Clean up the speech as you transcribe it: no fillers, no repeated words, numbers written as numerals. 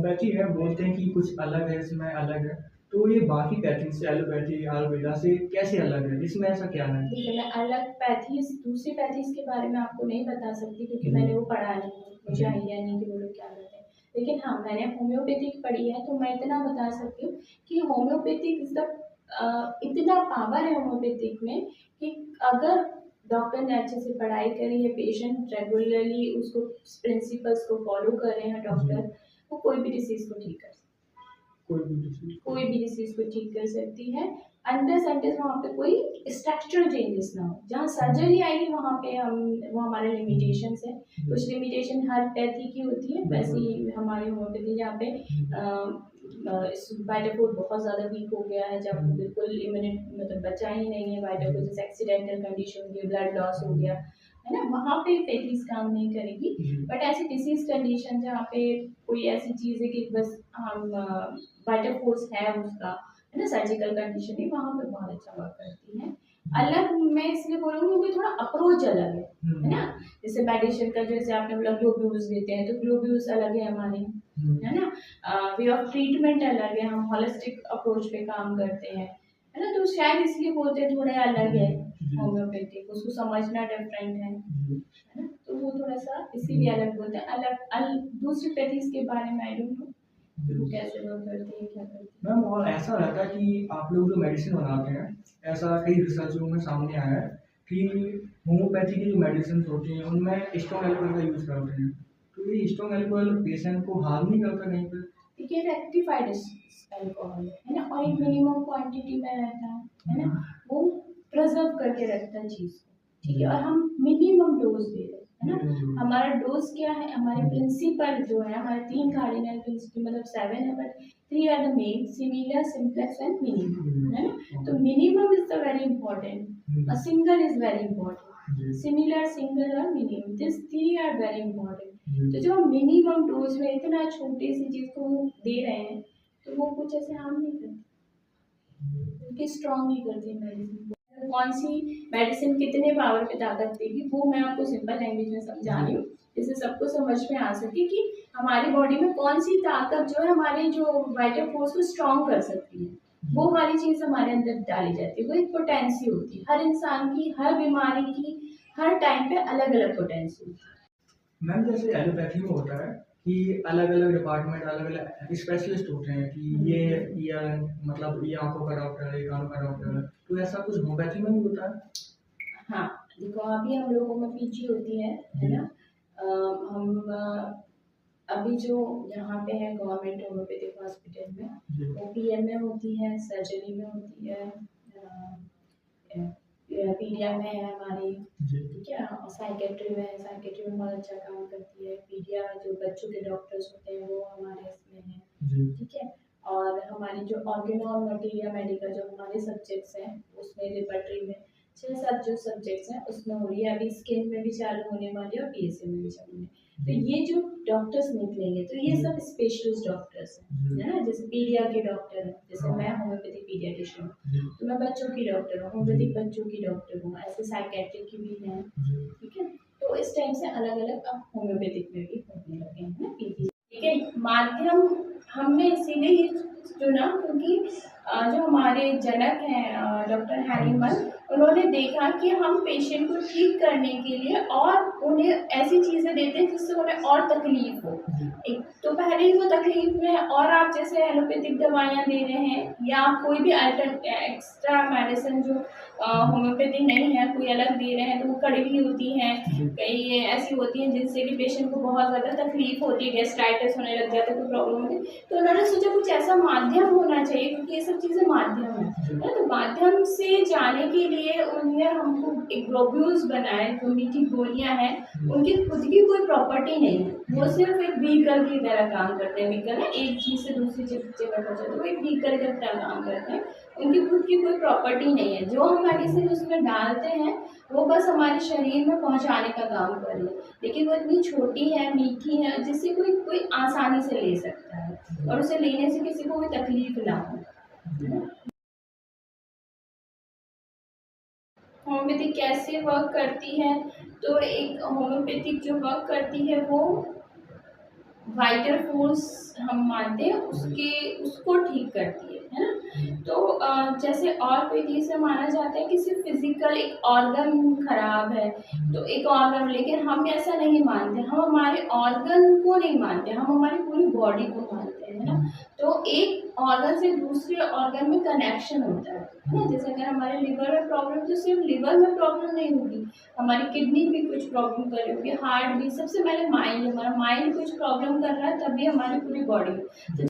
Allopathy है, बोलते हैं कि कुछ अलग है, इसमें अलग है। तो ये बाकी पैथी से एलोपैथी, आयुर्वेदा से कैसे अलग है? इसमें ऐसा क्या है? देखिए, मैं अलग पैथीज़ दूसरी पैथीज़ के बारे में आपको नहीं बता सकती क्योंकि जी। मैंने वो पढ़ा नहीं है, मुझे जी। आइडिया नहीं कि वो लोग क्या करते हैं। लेकिन हाँ, मैंने होम्योपैथिक पढ़ी है तो मैं इतना बता सकती हूँ कि होम्योपैथिक इज़ द इतना पावर है होम्योपैथिक में कि अगर डॉक्टर ने अच्छे से पढ़ाई करी है, पेशेंट रेगुलरली उसको प्रिंसिपल्स को फॉलो कर रहे हैं जी। डॉक्टर, वो कोई भी डिसीज़ को ठीक कर सकते हैं। कोई भी डिसीज़ को। कोई भी डिसीज़ को ठीक कर सकती है अनलेस अनटिल वहाँ पे कोई स्ट्रक्चरल चेंजेस ना हो। जहाँ सर्जरी आएगी वहाँ पे वो हमारे लिमिटेशंस हैं। कुछ लिमिटेशन हर पैथी की होती है, वैसे ही हमारी होम्योपैथी जहाँ पे वाइटाफोर बहुत ज़्यादा वीक हो गया है, जब बिल्कुल इम्यूनिट मतलब बचा ही नहीं है, वाइटाफोर जैसे एक्सीडेंटल कंडीशन हो गई, ब्लड लॉस हो गया, है ना? वहाँ पे पैथीज़ काम नहीं करेगी। बट ऐसी डिसीज़ कंडीशन जहाँ पे कोई ऐसी चीज़ है कि बस हम वाइटल फोर्स है उसका, है ना, सर्जिकल कंडीशन है, वहाँ पे बहुत अच्छा वर्क करती है। अलग मैं इसलिए बोलूँगी क्योंकि थोड़ा अप्रोच अलग है ना? जैसे मेडिसिन का जैसे आपने बोला ग्लोब्यूल्स देते हैं, तो ग्लोब्यूल्स अलग है हमारे, है ना? वे ऑफ ट्रीटमेंट अलग है, हम होलिस्टिक अप्रोच पे काम करते हैं, है ना? तो शायद इसलिए बोलते हैं थोड़े अलग है होम्योपैथिक, उसको समझना डिफरेंट है ना? तो वो थोड़ा-सा इसीलिए अलग बोलते हैं। दूसरी पैथीज़ के बारे में आई डोंट नो वो कैसे वर्क करती है, क्या करती है? मैम और ऐसा रहता है कि आप लोग जो मेडिसिन बनाते हैं, ऐसा कई रिसर्चों में सामने आया है कि होम्योपैथी की जो मेडिसिन होती हैं, उनमें स्ट्रॉन्ग एल्कोहल का यूज़ करते हैं। तो ये स्ट्रॉन्ग एल्कोहल पेशेंट को हार्म नहीं करता कहीं पे? देखिए रेक्टिफाइड अल्कोहल है ना, और एक मिनिमम क्वांटिटी में रहता है ना, वो प्रिजर्व करके रखता है चीज़ को, ठीक है? और हम मिनिमम डोज दे रहे हैं, है ना? हमारा डोज क्या है, हमारे प्रिंसिपल जो है, हमारे 3 कार्डिनल प्रिंसिपल मतलब 7 है, but 3 are the main, similar, simplex and minimum, है ना? तो minimum is the very important, single is very important, similar, single और minimum, this 3 are very important. तो जो हम मिनिमम डोज में इतना छोटी सी चीज़ को दे रहे हैं, तो वो कुछ ऐसे हार्म नहीं करती, क्योंकि स्ट्रॉन्ग नहीं करती है मेडिसिन को। कौन सी मेडिसिन कितने पावर पे ताकत देगी वो मैं आपको सिंपल लैंग्वेज में समझा रही हूँ, जिससे सबको समझ में आ सके कि हमारी बॉडी में कौन सी ताकत जो है हमारे जो वाइटल फोर्स को स्ट्रॉन्ग कर सकती है, वो वाली चीज़ हमारे अंदर डाली जाती है। वो एक पोटेंसी होती है, हर इंसान की, हर बीमारी की, हर टाइम पे अलग अलग पोटेंसी होती है। मैम जैसे एलोपैथी में होता है कि अलग-अलग डिपार्टमेंट, अलग-अलग स्पेशलिस्ट होते हैं कि ये मतलब ये आँखों का डॉक्टर है, ये कानों का डॉक्टर है। तो ऐसा कुछ होम्योपैथी में भी होता है? हाँ, देखो अभी हम लोगों में पीजी होती है ना? हम अभी जो यहाँ पे है गवर्नमेंट होम्योपैथिक हॉस्पिटल में, वो पीएम में होती है, सर्जरी में होती है, पीडिया में है हमारी, ठीक है? और साइकेट्री में है, साइकेट्री में बहुत अच्छा काम करती है। पीडिया जो बच्चों के डॉक्टर्स होते हैं वो हमारे इसमें हैं, ठीक है? और हमारी जो ऑर्गेनो और मटेरिया मेडिकल जो हमारे सब्जेक्ट्स हैं, उसमें रिपर्टरी में 6-7 जो सब्जेक्ट्स हैं उसमें हो रही है, अभी स्किन में भी चालू होने वाली है और पीएसए में भी चालू होने। तो ये जो डॉक्टर्स निकलेंगे तो ये सब स्पेशलिस्ट डॉक्टर्स हैं, है ना? जैसे पीडिया के डॉक्टर हैं, जैसे मैं होम्योपैथिक पीडियाट्रिशियन हूँ, तो मैं बच्चों की डॉक्टर हूँ, होम्योपैथिक बच्चों की डॉक्टर हूँ, ऐसे साइकेट्रिक की भी हैं, ठीक है? तो इस टाइम से अलग-अलग अब होम्योपैथिक में भी होने लगे हैं ना पीजी। ठीक है, माध्यम हमने इसीलिए ही चुना क्योंकि जो हमारे जनक हैं डॉक्टर हैनिमल, उन्होंने देखा कि हम पेशेंट को ठीक करने के लिए और उन्हें ऐसी चीज़ें देते हैं जिससे उन्हें और तकलीफ हो। एक तो पहले ही वो तकलीफ में है और आप जैसे एलोपैथिक दवाइयाँ दे रहे हैं या आप कोई भी एक्स्ट्रा मेडिसिन जो होम्योपैथी नहीं है कोई अलग दे रहे हैं तो वो कड़वी होती हैं, कई ऐसी होती हैं जिनसे कि पेशेंट को बहुत ज़्यादा तकलीफ होती है, गैस्ट्राइटिस होने लग जाता है, कोई प्रॉब्लम होती है। तो उन्होंने सोचा कुछ ऐसा माध्यम होना चाहिए क्योंकि ये सब चीज़ें माध्यम है तो माध्यम से जाने के लिए उन्होंने हमको एक ग्लोब्यूल्स बनाए जो मीठी गोलियां हैं, उनकी खुद की कोई प्रॉपर्टी नहीं है, वो सिर्फ एक व्हीकल की तरह काम करते हैं। व्हीकल है एक चीज़ से दूसरी जगह पहुँचाते हैं, वो एक व्हीकल की तरह काम करते हैं, उनकी खुद की कोई प्रॉपर्टी नहीं है। जो हम मेडिसिन उसमें डालते हैं वो बस हमारे शरीर में पहुँचाने का काम कर रही है, लेकिन वो इतनी छोटी है, मीठी है, जिससे कोई कोई आसानी से ले सकता है और उसे लेने से किसी को कोई तकलीफ ना हो। होम्योपैथिक कैसे वर्क करती है, तो एक होम्योपैथिक जो वर्क करती है वो वाइटल फोर्स हम मानते हैं उसको ठीक करती है ना। तो जैसे और कोई चीज़ से माना जाता है कि सिर्फ फिजिकल एक ऑर्गन खराब है तो एक ऑर्गन, लेकिन हम ऐसा नहीं मानते, हम हमारे ऑर्गन को नहीं मानते, हम हमारी पूरी बॉडी को मानते हैं ना। तो एक ऑर्गन से दूसरे ऑर्गन में कनेक्शन होता है ना। जैसे अगर हमारे लिवर में प्रॉब्लम, तो सिर्फ लिवर में प्रॉब्लम नहीं होगी, हमारी किडनी भी कुछ प्रॉब्लम कर रही होगी, हार्ट भी, सबसे पहले माइंड, हमारा माइंड कुछ प्रॉब्लम कर रहा है तभी हमारी पूरी बॉडी।